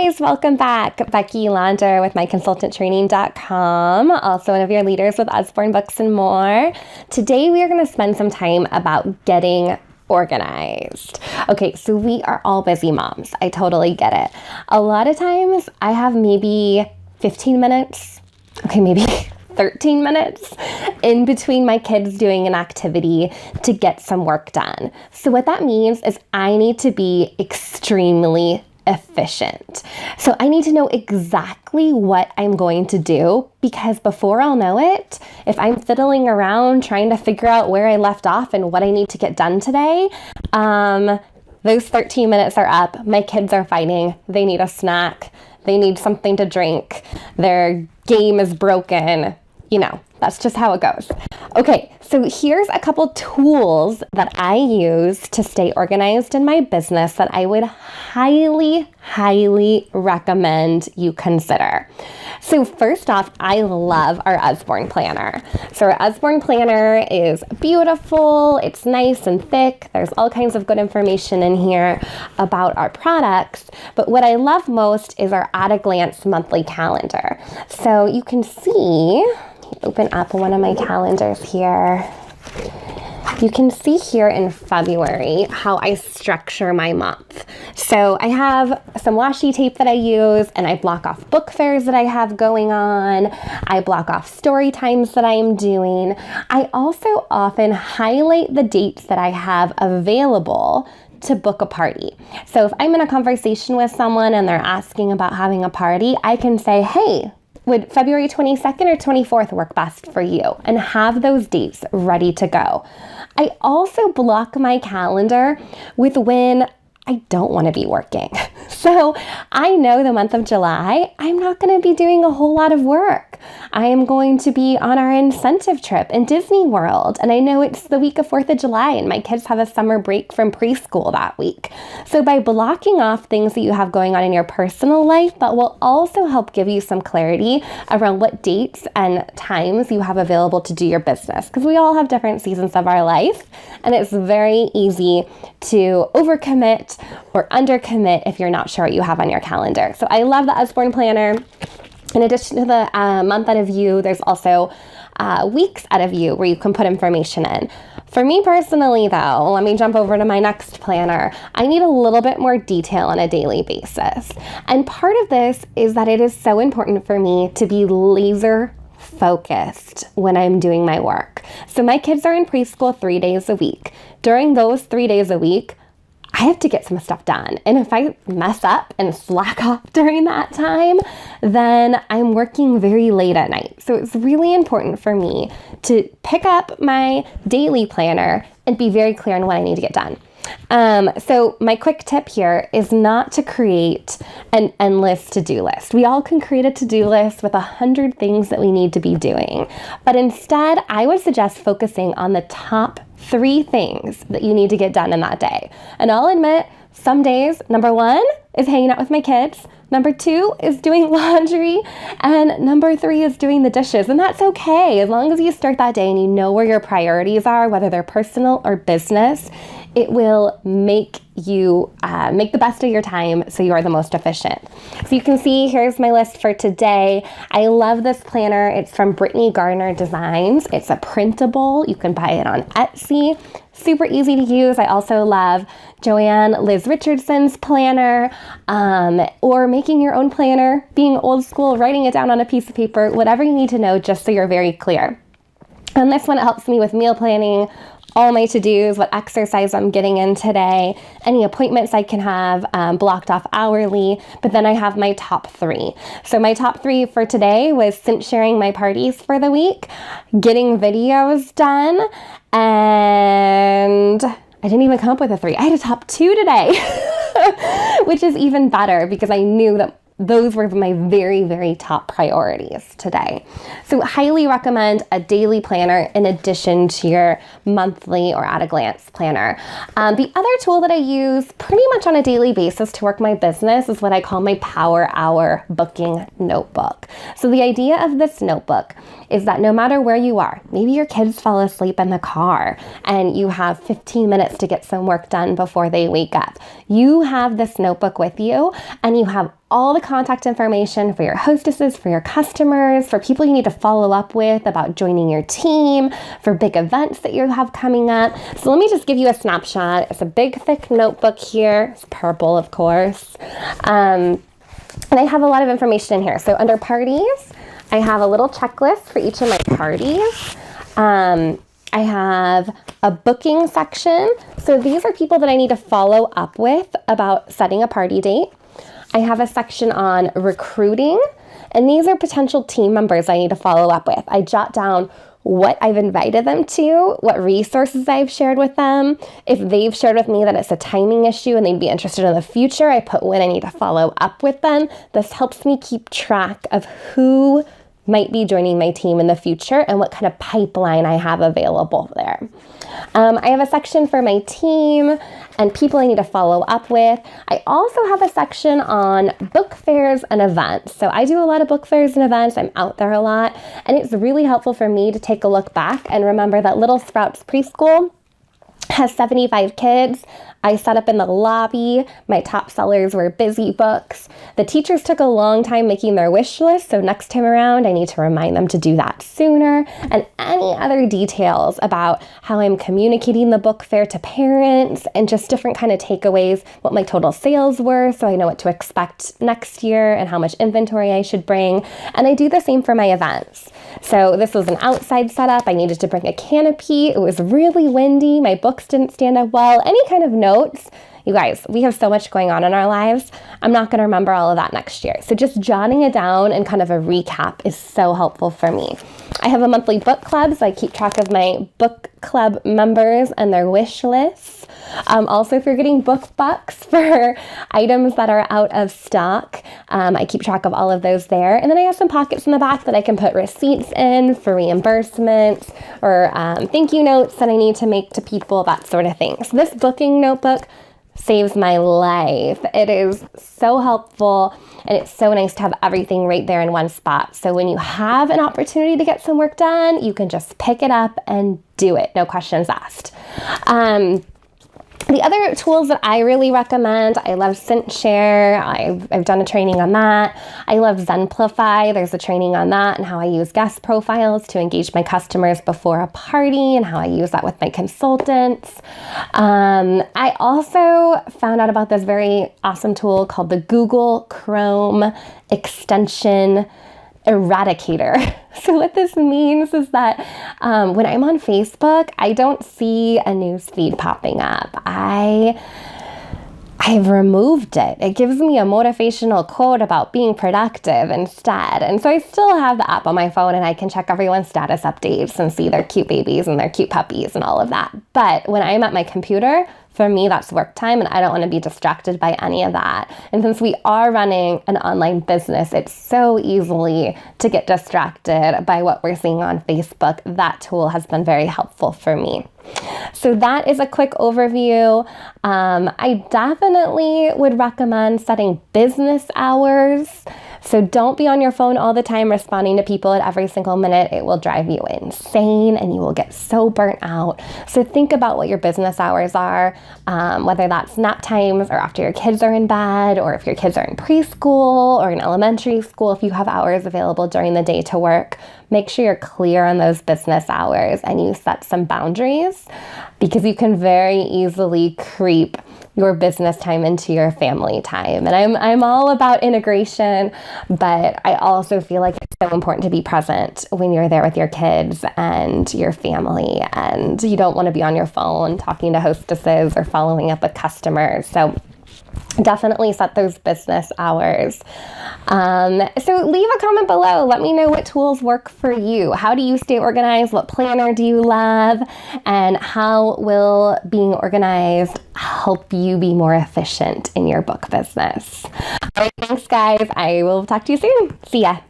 guys, welcome back. Becky Launder with myconsultanttraining.com, also one of your leaders with Usborne Books and More. Today we are going to spend some time about getting organized. Okay, so we are all busy moms. I totally get it. A lot of times I have maybe 15 minutes, maybe 13 minutes in between my kids doing an activity to get some work done. So what that means is I need to be extremely efficient. So I need to know exactly what I'm going to do, because before I'll know it, if I'm fiddling around trying to figure out where I left off and what I need to get done today, those 13 minutes are up. My kids are fighting. They need a snack. They need something to drink. Their game is broken. You know, that's just how it goes. Okay, so here's a couple tools that I use to stay organized in my business that I would highly recommend you consider. So first off, I love our Usborne planner. So our Usborne planner is beautiful. It's nice and thick. There's all kinds of good information in here about our products. But what I love most is our at-a-glance monthly calendar. So you can see, open up one of my calendars here. You can see here in February how I structure my month. So I have some washi tape that I use, and I block off book fairs that I have going on. I block off story times that I am doing. I also often highlight the dates that I have available to book a party. So if I'm in a conversation with someone and they're asking about having a party, I can say, hey, would February 22nd or 24th work best for you? And have those dates ready to go. I also block my calendar with when I don't want to be working. So I know the month of July, I'm not going to be doing a whole lot of work. I am going to be on our incentive trip in Disney World. And I know it's the week of 4th of July and my kids have a summer break from preschool that week. So by blocking off things that you have going on in your personal life, that will also help give you some clarity around what dates and times you have available to do your business. Because we all have different seasons of our life, and it's very easy to overcommit or undercommit if you're not sure what you have on your calendar. So I love the Usborne planner. In addition to the month out of view, there's also weeks out of view where you can put information in. For me personally though, let me jump over to my next planner. I need a little bit more detail on a daily basis. And part of this is that it is so important for me to be laser focused when I'm doing my work. So my kids are in preschool 3 days a week. During those 3 days a week, I have to get some stuff done. And if I mess up and slack off during that time, then I'm working very late at night. So it's really important for me to pick up my daily planner and be very clear on what I need to get done. So my quick tip here is not to create an endless to-do list. We all can create a to-do list with 100 things that we need to be doing. But instead, I would suggest focusing on the top 3 things that you need to get done in that day. And I'll admit, some days, number 1 is hanging out with my kids. Number 2 is doing laundry. And number 3 is doing the dishes. And that's okay. As long as you start that day and you know where your priorities are, whether they're personal or business, it will make you make the best of your time so you are the most efficient. So you can see, here's my list for today. I love this planner. It's from Brittany Garner Designs. It's a printable. You can buy it on Etsy. Super easy to use. I also love Joanne Liz Richardson's planner, or making your own planner, being old school, writing it down on a piece of paper, whatever you need to know just so you're very clear. And this one helps me with meal planning, all my to-dos, what exercise I'm getting in today, any appointments I can have blocked off hourly, but then I have my top 3. So my top 3 for today was cinch sharing my parties for the week, getting videos done, and I didn't even come up with a 3. I had a top 2 today, which is even better because I knew that those were my very top priorities today. So highly recommend a daily planner in addition to your monthly or at a glance planner. The other tool that I use pretty much on a daily basis to work my business is what I call my Power Hour booking notebook. So the idea of this notebook is that no matter where you are, maybe your kids fall asleep in the car and you have 15 minutes to get some work done before they wake up. You have this notebook with you and you have all the contact information for your hostesses, for your customers, for people you need to follow up with about joining your team, for big events that you have coming up. So let me just give you a snapshot. It's a big, thick notebook here. It's purple, of course. And I have a lot of information in here. So under parties, I have a little checklist for each of my parties. I have a booking section. So these are people that I need to follow up with about setting a party date. I have a section on recruiting, and these are potential team members I need to follow up with. I jot down what I've invited them to, what resources I've shared with them. If they've shared with me that it's a timing issue and they'd be interested in the future, I put when I need to follow up with them. This helps me keep track of who might be joining my team in the future and what kind of pipeline I have available there. I have a section for my team and people I need to follow up with. I also have a section on book fairs and events. So I do a lot of book fairs and events. I'm out there a lot, and it's really helpful for me to take a look back and remember that Little Sprouts Preschool has 75 kids. I set up in the lobby. My top sellers were busy books. The teachers took a long time making their wish list, so next time around I need to remind them to do that sooner. And any other details about how I'm communicating the book fair to parents and just different kind of takeaways, what my total sales were, so I know what to expect next year and how much inventory I should bring. And I do the same for my events. So this was an outside setup. I needed to bring a canopy. It was really windy. My books didn't stand up well. Any kind of notes. You guys, we have so much going on in our lives. I'm not going to remember all of that next year. So just jotting it down and kind of a recap is so helpful for me. I have a monthly book club, so I keep track of my book club members and their wish lists. Also, if you're getting book bucks for items that are out of stock, I keep track of all of those there. And then I have some pockets in the back that I can put receipts in for reimbursements or thank you notes that I need to make to people, that sort of thing. So this booking notebook saves my life. It is so helpful, and it's so nice to have everything right there in one spot. So when you have an opportunity to get some work done, you can just pick it up and do it. No questions asked. The other tools that I really recommend, I love ScentShare. I've done a training on that. I love Zenplify. There's a training on that and how I use guest profiles to engage my customers before a party and how I use that with my consultants. I also found out about this very awesome tool called the Google Chrome Extension Eradicator. So what this means is that when I'm on Facebook, I don't see a news feed popping up. I've removed it. It gives me a motivational quote about being productive instead. And so I still have the app on my phone and I can check everyone's status updates and see their cute babies and their cute puppies and all of that. But when I'm at my computer, for me, that's work time, and I don't want to be distracted by any of that. And since we are running an online business, it's so easily to get distracted by what we're seeing on Facebook. That tool has been very helpful for me. So that is a quick overview. I definitely would recommend setting business hours. So don't be on your phone all the time responding to people at every single minute. It will drive you insane and you will get so burnt out. So think about what your business hours are, whether that's nap times or after your kids are in bed, or if your kids are in preschool or in elementary school. If you have hours available during the day to work, make sure you're clear on those business hours and you set some boundaries, because you can very easily creep your business time into your family time. And I'm all about integration, but I also feel like it's so important to be present when you're there with your kids and your family, and you don't want to be on your phone talking to hostesses or following up with customers. So definitely set those business hours. So leave a comment below. Let me know what tools work for you. How do you stay organized? What planner do you love? And how will being organized help you be more efficient in your book business? All right, thanks guys. I will talk to you soon. See ya.